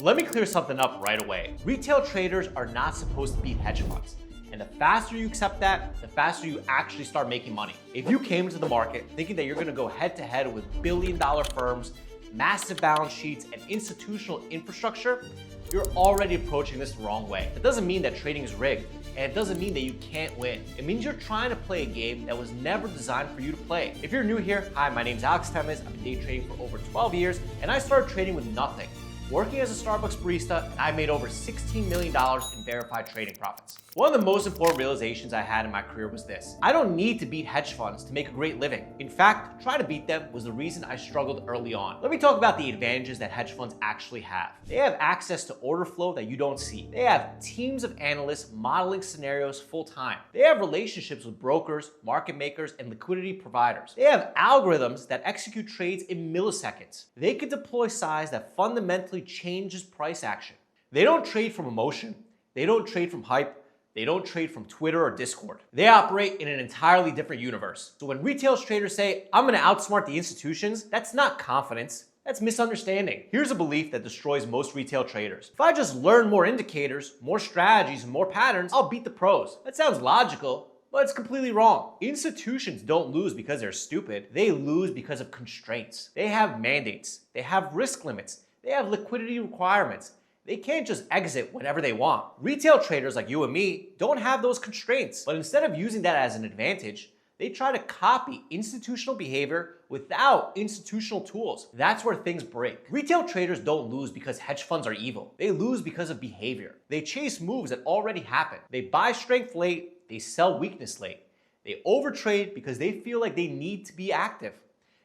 Let me clear something up right away. Retail traders are not supposed to beat hedge funds. And the faster you accept that, the faster you actually start making money. If you came into the market thinking that you're gonna go head to head with billion-dollar firms, massive balance sheets, and institutional infrastructure, you're already approaching this the wrong way. It doesn't mean that trading is rigged, and it doesn't mean that you can't win. It means you're trying to play a game that was never designed for you to play. If you're new here, hi, my name's Alex Temiz. I've been day trading for over 12 years, and I started trading with nothing, working as a Starbucks barista, and I made over $16 million in verified trading profits. One of the most important realizations I had in my career was this: I don't need to beat hedge funds to make a great living. In fact, trying to beat them was the reason I struggled early on. Let me talk about the advantages that hedge funds actually have. They have access to order flow that you don't see. They have teams of analysts modeling scenarios full time. They have relationships with brokers, market makers, and liquidity providers. They have algorithms that execute trades in milliseconds. They can deploy size that fundamentally changes price action. They don't trade from emotion. They don't trade from hype. They don't trade from Twitter or Discord. They operate in an entirely different universe. So when retail traders say, I'm gonna outsmart the institutions, that's not confidence, that's misunderstanding. Here's a belief that destroys most retail traders. If I just learn more indicators, more strategies, and more patterns, I'll beat the pros. That sounds logical, but it's completely wrong. Institutions don't lose because they're stupid. They lose because of constraints. They have mandates. They have risk limits. They have liquidity requirements. They can't just exit whenever they want. Retail traders like you and me don't have those constraints, but instead of using that as an advantage, they try to copy institutional behavior without institutional tools. That's where things break. Retail traders don't lose because hedge funds are evil. They lose because of behavior. They chase moves that already happen. They buy strength late, they sell weakness late. They overtrade because they feel like they need to be active.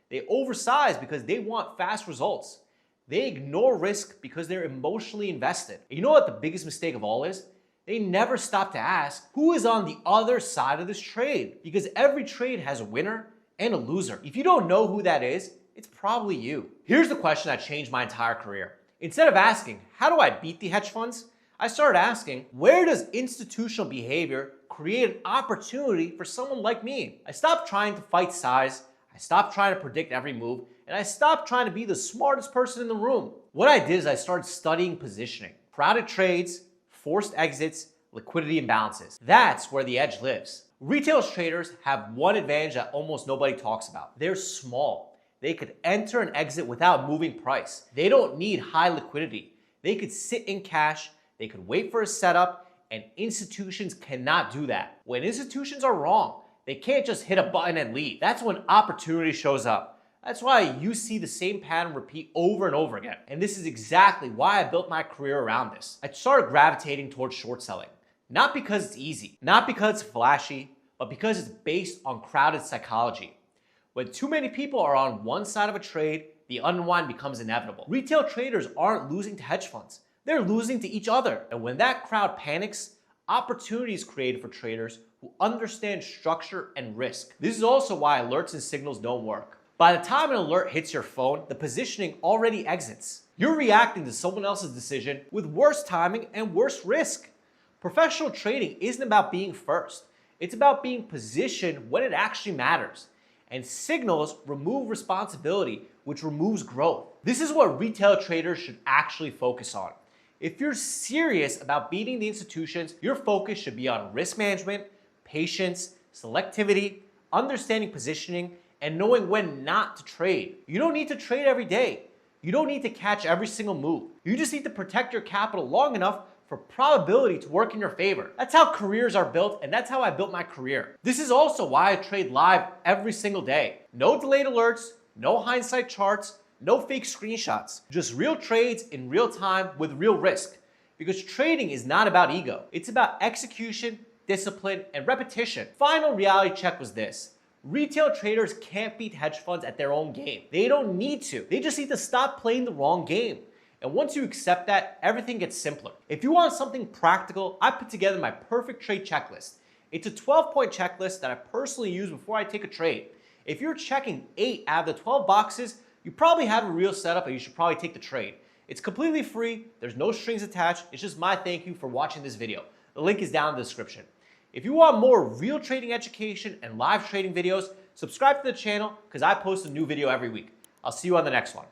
They oversize because they want fast results. They ignore risk because they're emotionally invested. And you know what the biggest mistake of all is? They never stop to ask, who is on the other side of this trade? Because every trade has a winner and a loser. If you don't know who that is, it's probably you. Here's the question that changed my entire career. Instead of asking, how do I beat the hedge funds? I started asking, where does institutional behavior create an opportunity for someone like me? I stopped trying to fight size. I stopped trying to predict every move, and I stopped trying to be the smartest person in the room. What I did is I started studying positioning, crowded trades, forced exits, liquidity imbalances. That's where the edge lives. Retail traders have one advantage that almost nobody talks about. They're small. They could enter and exit without moving price. They don't need high liquidity. They could sit in cash, they could wait for a setup, and institutions cannot do that. When institutions are wrong, they can't just hit a button and leave. That's when opportunity shows up. That's why you see the same pattern repeat over and over again. And this is exactly why I built my career around this. I started gravitating towards short selling. Not because it's easy, not because it's flashy, but because it's based on crowded psychology. When too many people are on one side of a trade, the unwind becomes inevitable. Retail traders aren't losing to hedge funds. They're losing to each other. And when that crowd panics, opportunity is created for traders who understand structure and risk. This is also why alerts and signals don't work. By the time an alert hits your phone, the positioning already exits. You're reacting to someone else's decision with worse timing and worse risk. Professional trading isn't about being first. It's about being positioned when it actually matters. And signals remove responsibility, which removes growth. This is what retail traders should actually focus on. If you're serious about beating the institutions, your focus should be on risk management, patience, selectivity, understanding positioning, and knowing when not to trade. You don't need to trade every day. You don't need to catch every single move. You just need to protect your capital long enough for probability to work in your favor. That's how careers are built, and that's how I built my career. This is also why I trade live every single day. No delayed alerts, no hindsight charts, no fake screenshots. Just real trades in real time with real risk. Because trading is not about ego. It's about execution, discipline, and repetition. Final reality check was this: retail traders can't beat hedge funds at their own game. They don't need to. They just need to stop playing the wrong game. And once you accept that, everything gets simpler. If you want something practical, I put together my perfect trade checklist. It's a 12-point checklist that I personally use before I take a trade. If you're checking 8 out of the 12 boxes, you probably have a real setup and you should probably take the trade. It's completely free. There's no strings attached. It's just my thank you for watching this video. The link is down in the description. If you want more real trading education and live trading videos, subscribe to the channel because I post a new video every week. I'll see you on the next one.